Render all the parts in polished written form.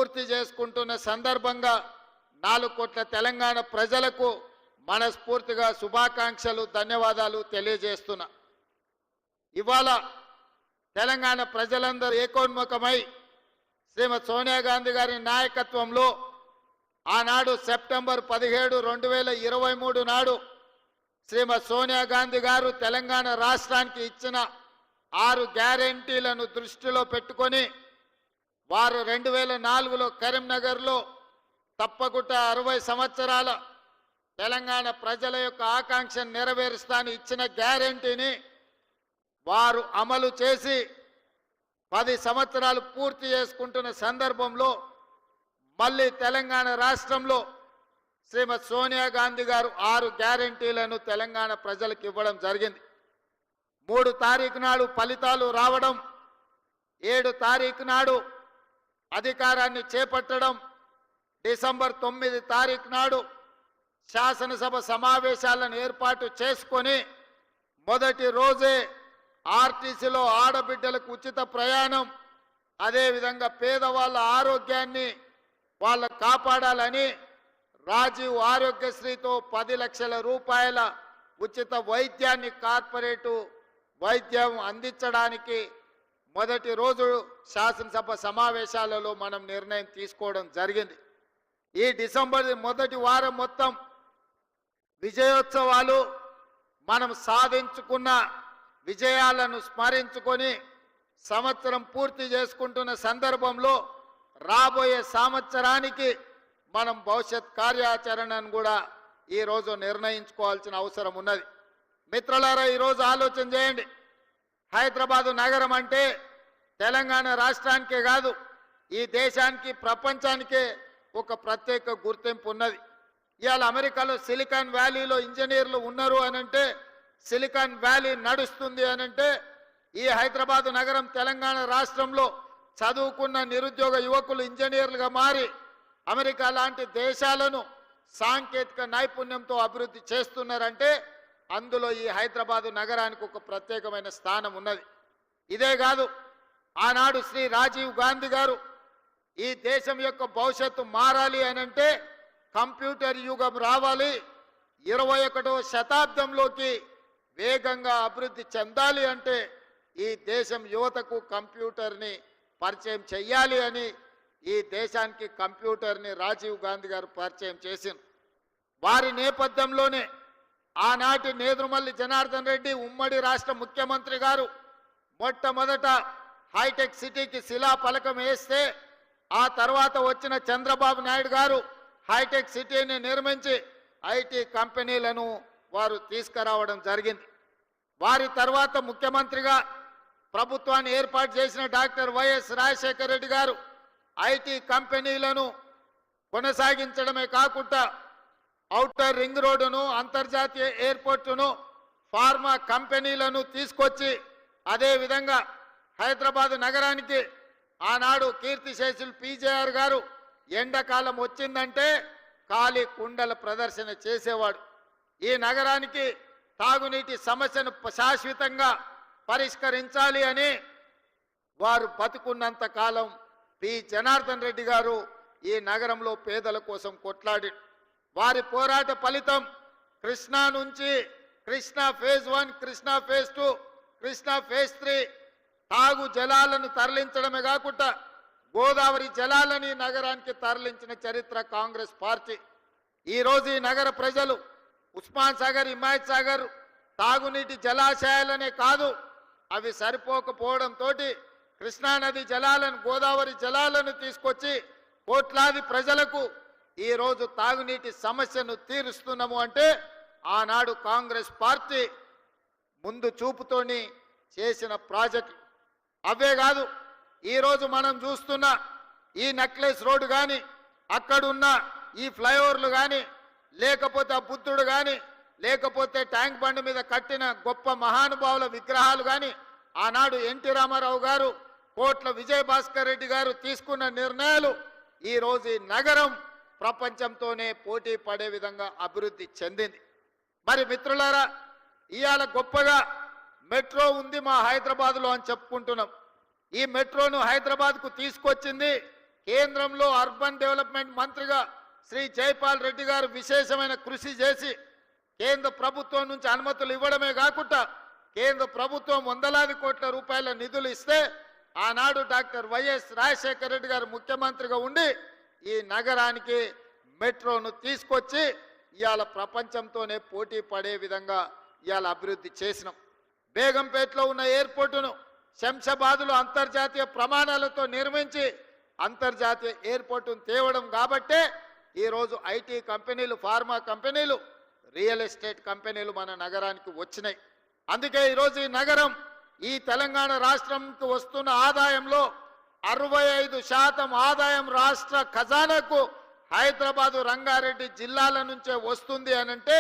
పూర్తి చేసుకుంటున్న సందర్భంగా 4 కోట్ల తెలంగాణ ప్రజలకు మనస్ఫూర్తిగా శుభాకాంక్షలు ధన్యవాదాలు తెలియజేస్తున్నా. ఇవాళ తెలంగాణ ప్రజలందరూ ఏకోన్ముఖమై శ్రీమతి సోనియా గాంధీ గారి నాయకత్వంలో ఆనాడు సెప్టెంబర్ 17, 2023 నాడు శ్రీమతి సోనియా గాంధీ గారు తెలంగాణ రాష్ట్రానికి ఇచ్చిన 6 గ్యారెంటీలను దృష్టిలో పెట్టుకొని వారు 2004లో కరీంనగర్లో తప్పకుండా 60 సంవత్సరాల తెలంగాణ ప్రజల యొక్క ఆకాంక్షను నెరవేరుస్తాను ఇచ్చిన గ్యారెంటీని వారు అమలు చేసి 10 సంవత్సరాలు పూర్తి చేసుకుంటున్న సందర్భంలో మళ్ళీ తెలంగాణ రాష్ట్రంలో శ్రీమతి సోనియా గాంధీ గారు 6 గ్యారెంటీలను తెలంగాణ ప్రజలకు ఇవ్వడం జరిగింది. 3 తారీఖు నాడు ఫలితాలు రావడం, 7 తారీఖు నాడు అధికారాన్ని చేపట్టడం, డిసెంబర్ 9 తారీఖు నాడు శాసనసభ సమావేశాలను ఏర్పాటు చేసుకొని మొదటి రోజే ఆర్టీసీలో ఆడబిడ్డలకు ఉచిత ప్రయాణం, అదేవిధంగా పేదవాళ్ళ ఆరోగ్యాన్ని వాళ్ళ కాపాడాలని రాజీవ్ ఆరోగ్యశ్రీతో 10 లక్షల రూపాయల ఉచిత వైద్యాన్ని కార్పొరేటు వైద్యం అందించడానికి మొదటి రోజు శాసనసభ సమావేశాలలో మనం నిర్ణయం తీసుకోవడం జరిగింది. ఈ డిసెంబర్ మొదటి వారం మొత్తం విజయోత్సవాలు, మనం సాధించుకున్న విజయాలను స్మరించుకొని సంవత్సరం పూర్తి చేసుకుంటున్న సందర్భంలో రాబోయే సంవత్సరానికి మనం భవిష్యత్ కార్యాచరణను కూడా ఈరోజు నిర్ణయించుకోవాల్సిన అవసరం ఉన్నది. మిత్రులారా, ఈరోజు ఆలోచన చేయండి. హైదరాబాదు నగరం అంటే తెలంగాణ రాష్ట్రానికే కాదు, ఈ దేశానికి ప్రపంచానికే ఒక ప్రత్యేక గుర్తింపు ఉన్నది. ఇవాళ అమెరికాలో సిలికాన్ వ్యాలీలో ఇంజనీర్లు ఉన్నారు అనంటే, సిలికాన్ వ్యాలీ నడుస్తుంది అనంటే, ఈ హైదరాబాదు నగరం తెలంగాణ రాష్ట్రంలో చదువుకున్న నిరుద్యోగ యువకులు ఇంజనీర్లుగా మారి అమెరికా లాంటి దేశాలను సాంకేతిక నైపుణ్యంతో అభివృద్ధి చేస్తున్నారంటే అందులో ఈ హైదరాబాదు నగరానికి ఒక ప్రత్యేకమైన స్థానం ఉన్నది. ఇదే కాదు, ఆనాడు శ్రీ రాజీవ్ గాంధీ గారు ఈ దేశం యొక్క భవిష్యత్తు మారాలి అనంటే కంప్యూటర్ యుగం రావాలి, 21వ శతాబ్దంలోకి వేగంగా అభివృద్ధి చెందాలి అంటే ఈ దేశం యువతకు కంప్యూటర్ని పరిచయం చెయ్యాలి అని ఈ దేశానికి కంప్యూటర్ని రాజీవ్ గాంధీ గారు పరిచయం చేసింది. వారి నేపథ్యంలోనే ఆనాటి నేదురుమల్లి జనార్దన్ రెడ్డి ఉమ్మడి రాష్ట్ర ముఖ్యమంత్రి గారు మొట్టమొదట హైటెక్ సిటీకి శిలాఫలకం వేస్తే, ఆ తర్వాత వచ్చిన చంద్రబాబు నాయుడు గారు హైటెక్ సిటీని నిర్మించి ఐటీ కంపెనీలను వారు తీసుకురావడం జరిగింది. వారి తర్వాత ముఖ్యమంత్రిగా ప్రభుత్వాన్ని ఏర్పాటు చేసిన డాక్టర్ వైఎస్ రాజశేఖర రెడ్డి గారు ఐటీ కంపెనీలను కొనసాగించడమే కాకుండా ఔటర్ రింగ్ రోడ్డును, అంతర్జాతీయ ఎయిర్పోర్టును, ఫార్మా కంపెనీలను తీసుకొచ్చి అదేవిధంగా హైదరాబాద్ నగరానికి ఆనాడు కీర్తిశేషులు పీజేఆర్ గారు ఎండాకాలం వచ్చిందంటే ఖాళీ కుండల ప్రదర్శన చేసేవాడు. ఈ నగరానికి తాగునీటి సమస్యను శాశ్వతంగా పరిష్కరించాలి అని వారు బతుకున్నంత కాలం పి జనార్దన్ రెడ్డి గారు ఈ నగరంలో పేదల కోసం కొట్లాడి, వారి పోరాట ఫలితం కృష్ణా నుంచి Krishna phase 1, Krishna phase 2, Krishna phase 3 తాగు జలాలను తరలించడమే కాకుండా గోదావరి జలాలని నగరానికి తరలించిన చరిత్ర కాంగ్రెస్ పార్టీ. ఈరోజు ఈ నగర ప్రజలు ఉస్మాన్ సాగర్, హిమాయత్ సాగర్ తాగునీటి జలాశయాలనే కాదు, అవి సరిపోకపోవడంతో కృష్ణానది జలాలను, గోదావరి జలాలను తీసుకొచ్చి కోట్లాది ప్రజలకు ఈరోజు తాగునీటి సమస్యను తీరుస్తున్నాము అంటే ఆనాడు కాంగ్రెస్ పార్టీ ముందు చూపుతోని చేసిన ప్రాజెక్టు. అవే కాదు, ఈరోజు మనం చూస్తున్న ఈ నెక్లెస్ రోడ్డు కానీ, అక్కడున్న ఈ ఫ్లైఓవర్లు కానీ, లేకపోతే ఆ బుద్ధుడు కానీ, లేకపోతే ట్యాంక్ బండ్ మీద కట్టిన గొప్ప మహానుభావుల విగ్రహాలు కానీ, ఆనాడు ఎన్టీ రామారావు గారు, కోట్ల విజయభాస్కర్ రెడ్డి గారు తీసుకున్న నిర్ణయాలు ఈరోజు ఈ నగరం ప్రపంచంతోనే పోటీ పడే విధంగా అభివృద్ధి చెందింది. మరి మిత్రులారా, ఇవాళ గొప్పగా మెట్రో ఉంది మా హైదరాబాద్లో అని చెప్పుకుంటున్నాం. ఈ మెట్రోను హైదరాబాద్కు తీసుకొచ్చింది కేంద్రంలో అర్బన్ డెవలప్మెంట్ మంత్రిగా శ్రీ జైపాల్ రెడ్డి గారు విశేషమైన కృషి చేసి కేంద్ర ప్రభుత్వం నుంచి అనుమతులు ఇవ్వడమే కాకుండా కేంద్ర ప్రభుత్వం వందలాది కోట్ల రూపాయల నిధులు ఇస్తే ఆనాడు డాక్టర్ వైఎస్ రాజశేఖర రెడ్డి గారు ముఖ్యమంత్రిగా ఉండి ఈ నగరానికి మెట్రోను తీసుకొచ్చి ఇవాళ ప్రపంచంతోనే పోటీ పడే విధంగా ఇవాళ అభివృద్ధి చేసినాం. బేగంపేటలో ఉన్న ఎయిర్పోర్టును శంషాబాద్లో అంతర్జాతీయ ప్రమాణాలతో నిర్మించి అంతర్జాతీయ ఎయిర్పోర్టును తేవడం కాబట్టే ఈరోజు ఐటీ కంపెనీలు, ఫార్మా కంపెనీలు, రియల్ ఎస్టేట్ కంపెనీలు మన నగరానికి వచ్చినాయి. అందుకే ఈరోజు ఈ నగరం ఈ తెలంగాణ రాష్ట్రంకి వస్తున్న ఆదాయంలో 65% ఆదాయం రాష్ట్ర ఖజానాకు హైదరాబాదు, రంగారెడ్డి జిల్లాల నుంచే వస్తుంది అనంటే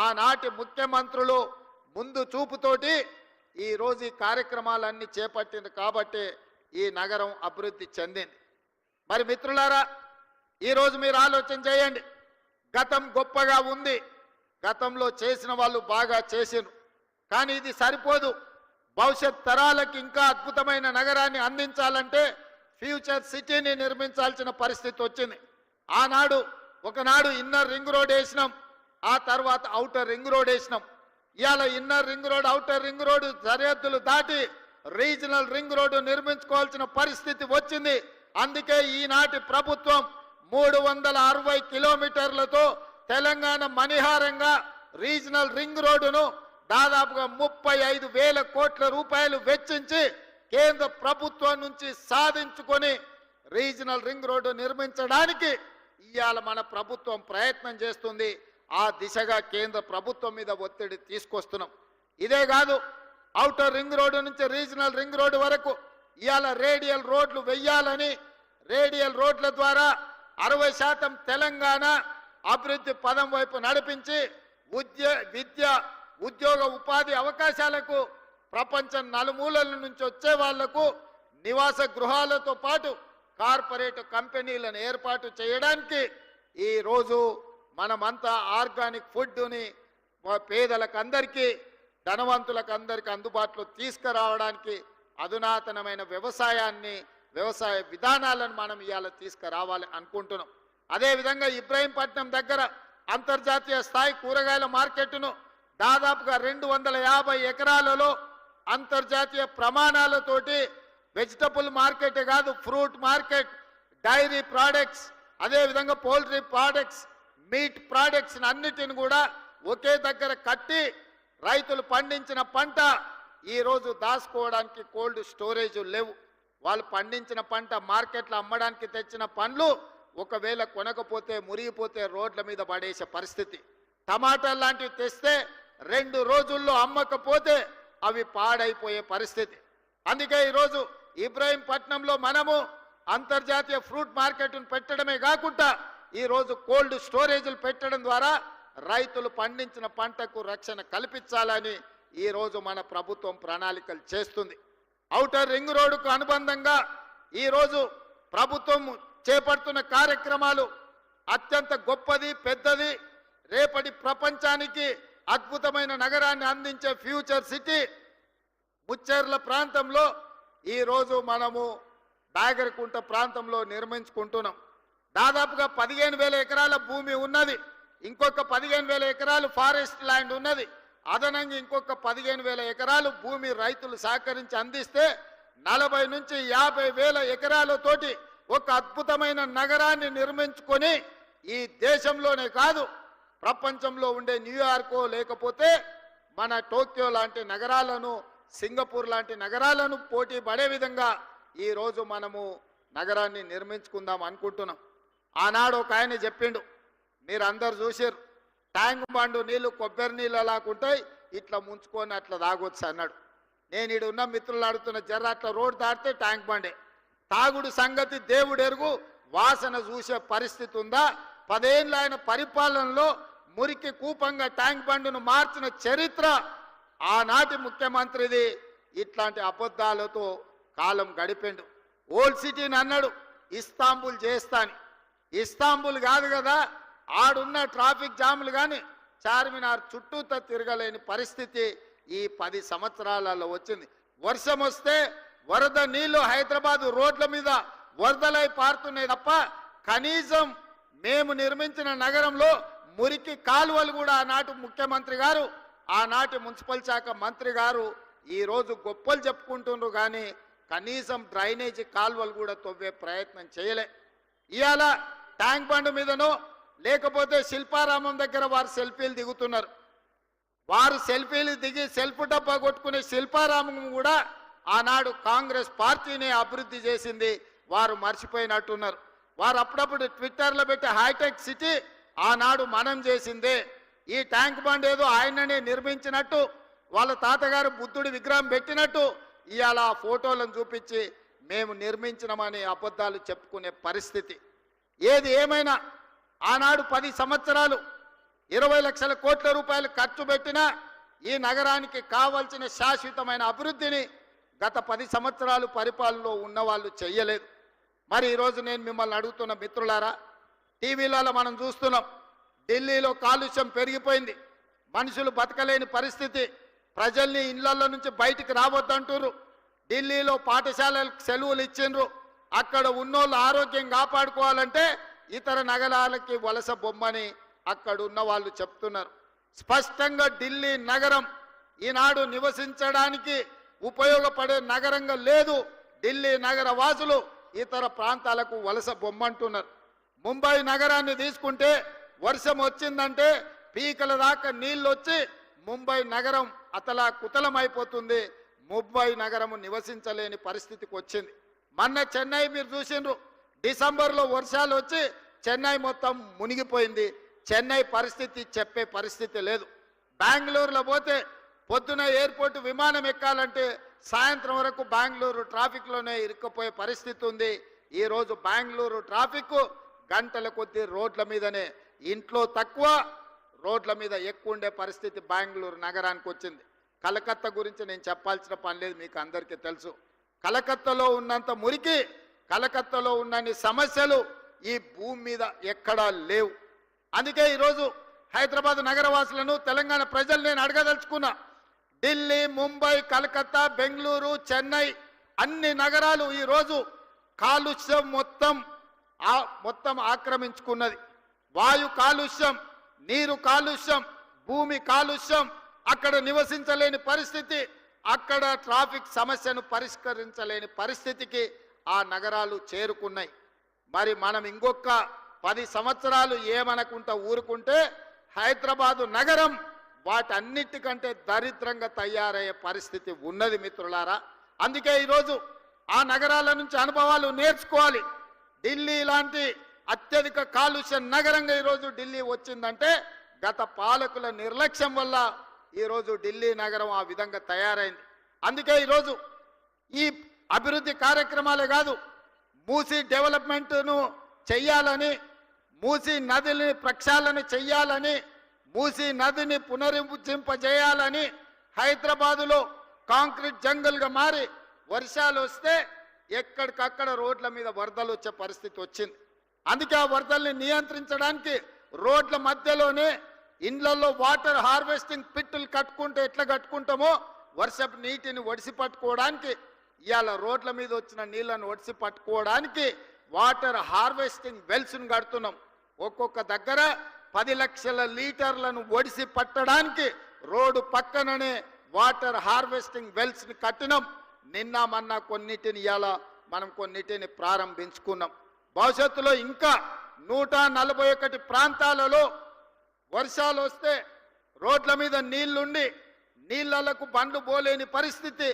ఆనాటి ముఖ్యమంత్రులు ముందు చూపుతోటి ఈరోజు ఈ కార్యక్రమాలన్నీ చేపట్టింది కాబట్టి ఈ నగరం అభివృద్ధి చెందింది. మరి మిత్రులారా, ఈరోజు మీరు ఆలోచన చేయండి. గతం గొప్పగా ఉంది, గతంలో చేసిన వాళ్ళు బాగా చేసిరు, కానీ ఇది సరిపోదు. భవిష్యత్ తరాలకు ఇంకా అద్భుతమైన నగరాన్ని అందించాలంటే ఫ్యూచర్ సిటీని నిర్మించాల్సిన పరిస్థితి వచ్చింది. ఆనాడు ఒకనాడు ఇన్నర్ రింగ్ రోడ్ వేసినాం, ఆ తర్వాత ఔటర్ రింగ్ రోడ్ వేసినాం. ఇవాళ inner ring road, outer ring road సరిహద్దులు దాటి రీజనల్ రింగ్ రోడ్డు నిర్మించుకోవాల్సిన పరిస్థితి వచ్చింది. అందుకే ఈనాటి ప్రభుత్వం 360 కిలోమీటర్లతో తెలంగాణ మణిహారంగా రీజనల్ రింగ్ రోడ్డును దాదాపుగా 35,000 కోట్ల రూపాయలు వెచ్చించి కేంద్ర ప్రభుత్వం నుంచి సాధించుకొని రీజనల్ రింగ్ రోడ్డు నిర్మించడానికి ఇవాళ మన ప్రభుత్వం ప్రయత్నం చేస్తుంది. ఆ దిశగా కేంద్ర ప్రభుత్వం మీద ఒత్తిడి తీసుకొస్తున్నాం. ఇదే కాదు, ఔటర్ రింగ్ రోడ్డు నుంచి రీజనల్ రింగ్ రోడ్డు వరకు ఇవాళ రేడియల్ రోడ్లు వెయ్యాలని, రేడియల్ రోడ్ల ద్వారా 60% తెలంగాణ అభివృద్ధి పదం వైపు నడిపించి విద్య, ఉద్యోగ, ఉపాధి అవకాశాలకు ప్రపంచం నలుమూలల నుంచి వచ్చే వాళ్లకు నివాస గృహాలతో పాటు కార్పొరేట్ కంపెనీలను ఏర్పాటు చేయడానికి ఈరోజు మనమంతా ఆర్గానిక్ ఫుడ్ని పేదలకు అందరికీ, ధనవంతులకు అందరికీ అందుబాటులో తీసుకురావడానికి అధునాతనమైన వ్యవసాయ విధానాలను మనం ఇవాళ తీసుకురావాలి అనుకుంటున్నాం. అదేవిధంగా ఇబ్రహీంపట్నం దగ్గర అంతర్జాతీయ స్థాయి కూరగాయల మార్కెట్ను దాదాపుగా 250 ఎకరాలలో అంతర్జాతీయ ప్రమాణాలతోటి వెజిటబుల్ మార్కెట్ కాదు, ఫ్రూట్ మార్కెట్, డైరీ ప్రోడక్ట్స్, అదేవిధంగా పౌల్ట్రీ ప్రోడక్ట్స్, మీట్ ప్రోడక్ట్స్ అన్నిటిని కూడా ఒకే దగ్గర కట్టి రైతులు పండించిన పంట ఈరోజు దాచుకోవడానికి కోల్డ్ స్టోరేజ్ లేవు. వాళ్ళు పండించిన పంట మార్కెట్లో అమ్మడానికి తెచ్చిన పండ్లు ఒకవేళ కొనకపోతే, మురిగిపోతే రోడ్ల మీద పడేసే పరిస్థితి. టమాటాలు లాంటివి తెస్తే 2 రోజుల్లో అమ్మకపోతే అవి పాడైపోయే పరిస్థితి. అందుకే ఈరోజు ఇబ్రహీంపట్నంలో మనము అంతర్జాతీయ ఫ్రూట్ మార్కెట్ను పెట్టడమే కాకుండా ఈరోజు కోల్డ్ స్టోరేజ్లు పెట్టడం ద్వారా రైతులు పండించిన పంటకు రక్షణ కల్పించాలని ఈరోజు మన ప్రభుత్వం ప్రణాళికలు చేస్తుంది. ఔటర్ రింగ్ రోడ్డుకు అనుబంధంగా ఈరోజు ప్రభుత్వం చేపడుతున్న కార్యక్రమాలు అత్యంత గొప్పది, పెద్దది. రేపటి ప్రపంచానికి అద్భుతమైన నగరాన్ని అందించే ఫ్యూచర్ సిటీ ముచ్చెర్ల ప్రాంతంలో ఈరోజు మనము బాగరకుంట ప్రాంతంలో నిర్మించుకుంటున్నాం. దాదాపుగా 15,000 ఎకరాల భూమి ఉన్నది, ఇంకొక 15,000 ఎకరాలు ఫారెస్ట్ ల్యాండ్ ఉన్నది, అదనంగా ఇంకొక 15,000 ఎకరాలు భూమి రైతులు సహకరించి అందిస్తే 40 నుంచి 50,000 ఎకరాలతోటి ఒక అద్భుతమైన నగరాన్ని నిర్మించుకొని ఈ దేశంలోనే కాదు ప్రపంచంలో ఉండే న్యూయార్కో లేకపోతే మన టోక్యో లాంటి నగరాలను, సింగపూర్ లాంటి నగరాలను పోటీ పడే విధంగా ఈరోజు మనము నగరాన్ని నిర్మించుకుందాం అనుకుంటున్నాం. ఆనాడు ఒక ఆయన చెప్పిండు, మీరు అందరు చూసారు, ట్యాంక్ బండు నీళ్లు కొబ్బరి నీళ్ళు అలాగుంటాయి, ఇట్లా ముంచుకొని అట్లా తాగొచ్చు అన్నాడు. నేను ఈడు ఉన్న మిత్రులు అడుగుతున్న, జర్ర అట్లా రోడ్డు దాటితే ట్యాంక్ బండే. తాగుడు సంగతి దేవుడు ఎరుగు, వాసన చూసే పరిస్థితి ఉందా? 10 ఏళ్ళ ఆయన పరిపాలనలో మురికి కూపంగా ట్యాంక్ బండును మార్చిన చరిత్ర ఆనాటి ముఖ్యమంత్రిది. ఇట్లాంటి అబద్ధాలతో కాలం గడిపిండు. ఓల్డ్ సిటీని అన్నాడు ఇస్తాంబుల్ చేస్తాని. ఇస్తాంబుల్ కాదు కదా, ఆడున్న ట్రాఫిక్ జాములు కానీ చార్మినార్ చుట్టూతో తిరగలేని పరిస్థితి ఈ 10 సంవత్సరాలలో వచ్చింది. వర్షం వస్తే వరద నీళ్లు హైదరాబాద్ రోడ్ల మీద వరదలై పారుతున్నాయి తప్ప కనీసం మేము నిర్మించిన నగరంలో మురికి కాలువలు కూడా ఆనాటి ముఖ్యమంత్రి గారు ఆనాటి మున్సిపల్ శాఖ మంత్రి గారు ఈరోజు గొప్పలు చెప్పుకుంటున్నారు కానీ కనీసం డ్రైనేజీ కాలువలు కూడా తవ్వే ప్రయత్నం చేయలే. ఇవాళ ట్యాంక్ బండ్ మీదనో లేకపోతే శిల్పారామం దగ్గర వారు సెల్ఫీలు దిగుతున్నారు. వారు సెల్ఫీలు దిగి సెల్ఫ్ డబ్బా కొట్టుకునే శిల్పారామం కూడా ఆనాడు కాంగ్రెస్ పార్టీనే అభివృద్ధి చేసింది, వారు మర్చిపోయినట్టున్నారు. వారు అప్పుడప్పుడు ట్విట్టర్లో పెట్టి హైటెక్ సిటీ ఆనాడు మనం చేసిందే. ఈ ట్యాంక్ బండ్ ఏదో ఆయననే నిర్మించినట్టు వాళ్ళ తాతగారు బుద్ధుడి విగ్రహం పెట్టినట్టు ఇవాళ ఆ ఫోటోలను చూపించి మేము నిర్మించినామని అబద్ధాలు చెప్పుకునే పరిస్థితి. ఏది ఏమైనా ఆనాడు 10 సంవత్సరాలు 20 లక్షల కోట్ల రూపాయలు ఖర్చు పెట్టినా ఈ నగరానికి కావాల్సిన శాశ్వతమైన అభివృద్ధిని గత 10 సంవత్సరాలు పరిపాలనలో ఉన్నవాళ్ళు చెయ్యలేదు. మరి ఈరోజు నేను మిమ్మల్ని అడుగుతున్న మిత్రులారా, టీవీలలో మనం చూస్తున్నాం ఢిల్లీలో కాలుష్యం పెరిగిపోయింది, మనుషులు బతకలేని పరిస్థితి, ప్రజల్ని ఇళ్లలో నుంచి బయటికి రావద్దంటారు. ఢిల్లీలో పాఠశాలలకు సెలవులు ఇచ్చిండ్రు. అక్కడ ఉన్నోళ్ళు ఆరోగ్యం కాపాడుకోవాలంటే ఇతర నగరాలకి వలస బొమ్మని అక్కడ ఉన్న వాళ్ళు చెప్తున్నారు. స్పష్టంగా ఢిల్లీ నగరం ఈనాడు నివసించడానికి ఉపయోగపడే నగరంగా లేదు. ఢిల్లీ నగర వాసులు ఇతర ప్రాంతాలకు వలస బొమ్మంటున్నారు. ముంబై నగరాన్ని తీసుకుంటే వర్షం వచ్చిందంటే పీకల దాకా నీళ్ళు వచ్చి ముంబై నగరం అతలా కుతలమైపోతుంది. ముంబై నగరము నివసించలేని పరిస్థితికి వచ్చింది. మొన్న చెన్నై మీరు చూసిండ్రు, డిసెంబర్లో వర్షాలు వచ్చి చెన్నై మొత్తం మునిగిపోయింది. చెన్నై పరిస్థితి చెప్పే పరిస్థితి లేదు. బెంగళూరులో పోతే పొద్దున ఎయిర్పోర్ట్ విమానం ఎక్కాలంటే సాయంత్రం వరకు బెంగళూరు ట్రాఫిక్లోనే ఇరుక్కుపోయే పరిస్థితి ఉంది. ఈరోజు బెంగళూరు ట్రాఫిక్ గంటల కొద్దీ రోడ్ల మీదనే, ఇంట్లో తక్కువ రోడ్ల మీద ఎక్కువ ఉండే పరిస్థితి బెంగళూరు నగరానికి వచ్చింది. కలకత్తా గురించి నేను చెప్పాల్సిన పని లేదు, మీకు అందరికీ తెలుసు. కలకత్తాలో ఉన్నంత మురికి, కలకత్తాలో ఉన్నన్ని సమస్యలు ఈ భూమి మీద ఎక్కడా లేవు. అందుకే ఈరోజు హైదరాబాద్ నగరవాసులను, తెలంగాణ ప్రజలు నేను అడగదలుచుకున్నా. ఢిల్లీ, ముంబై, కలకత్తా, బెంగళూరు, చెన్నై అన్ని నగరాలు ఈరోజు కాలుష్యం మొత్తం ఆక్రమించుకున్నది. వాయు కాలుష్యం, నీరు కాలుష్యం, భూమి కాలుష్యం, అక్కడ నివసించలేని పరిస్థితి, అక్కడ ట్రాఫిక్ సమస్యను పరిష్కరించలేని పరిస్థితికి ఆ నగరాలు చేరుకున్నాయి. మరి మనం ఇంకొక 10 సంవత్సరాలు ఏమనకుంటా ఊరుకుంటే హైదరాబాదు నగరం వాటన్నిటికంటే దరిద్రంగా తయారయ్యే పరిస్థితి ఉన్నది మిత్రులారా. అందుకే ఈరోజు ఆ నగరాల నుంచి అనుభవాలు నేర్చుకోవాలి. ఢిల్లీ లాంటి అత్యధిక కాలుష్య నగరంగా ఈరోజు ఢిల్లీ వచ్చిందంటే గత పాలకుల నిర్లక్ష్యం వల్ల ఈరోజు ఢిల్లీ నగరం ఆ విధంగా తయారైంది. అందుకే ఈరోజు ఈ అభివృద్ధి కార్యక్రమాలే కాదు, మూసీ డెవలప్మెంట్ను చెయ్యాలని, మూసీ నదిని ప్రక్షాళన చెయ్యాలని, మూసీ నదిని పునరుజ్జింపజేయాలని హైదరాబాదులో కాంక్రీట్ జంగల్గా మారి వర్షాలు వస్తే ఎక్కడికక్కడ రోడ్ల మీద వరదలు వచ్చే పరిస్థితి వచ్చింది. అందుకే ఆ వరదల్ని నియంత్రించడానికి రోడ్ల మధ్యలోనే ఇండ్లలో వాటర్ హార్వెస్టింగ్ పిట్టులు కట్టుకుంటే ఎట్లా కట్టుకుంటామో వర్షపు నీటిని ఒడిసి పట్టుకోవడానికి, ఇవాళ రోడ్ల మీద వచ్చిన నీళ్లను ఒడిసి పట్టుకోవడానికి వాటర్ హార్వెస్టింగ్ వెల్స్ను కడుతున్నాం. ఒక్కొక్క దగ్గర 10 లక్షల లీటర్లను ఒడిసి పట్టడానికి రోడ్డు పక్కననే వాటర్ హార్వెస్టింగ్ వెల్స్ని కట్టినాం. నిన్న మొన్న కొన్నిటిని ఇవాళ మనం కొన్నిటిని ప్రారంభించుకున్నాం. భవిష్యత్తులో ఇంకా 141 ప్రాంతాలలో వర్షాలు వస్తే రోడ్ల మీద నీళ్లుండి నీళ్లకు బండ్లు పోలేని పరిస్థితి,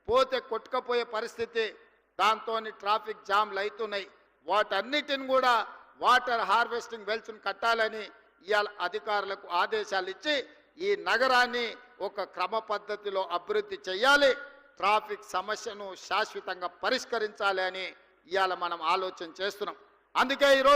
పోతే కొట్టుకపోయే పరిస్థితి, దాంతో ట్రాఫిక్ జామ్లు అవుతున్నాయి. వాటన్నిటిని కూడా వాటర్ హార్వెస్టింగ్ వెల్స్ను కట్టాలని ఇవాళ అధికారులకు ఆదేశాలు ఇచ్చి ఈ నగరాన్ని ఒక క్రమ పద్ధతిలో అభివృద్ధి చేయాలి, ట్రాఫిక్ సమస్యను శాశ్వతంగా పరిష్కరించాలి అని ఇవాళ మనం ఆలోచన చేస్తున్నాం. అందుకే ఈరోజు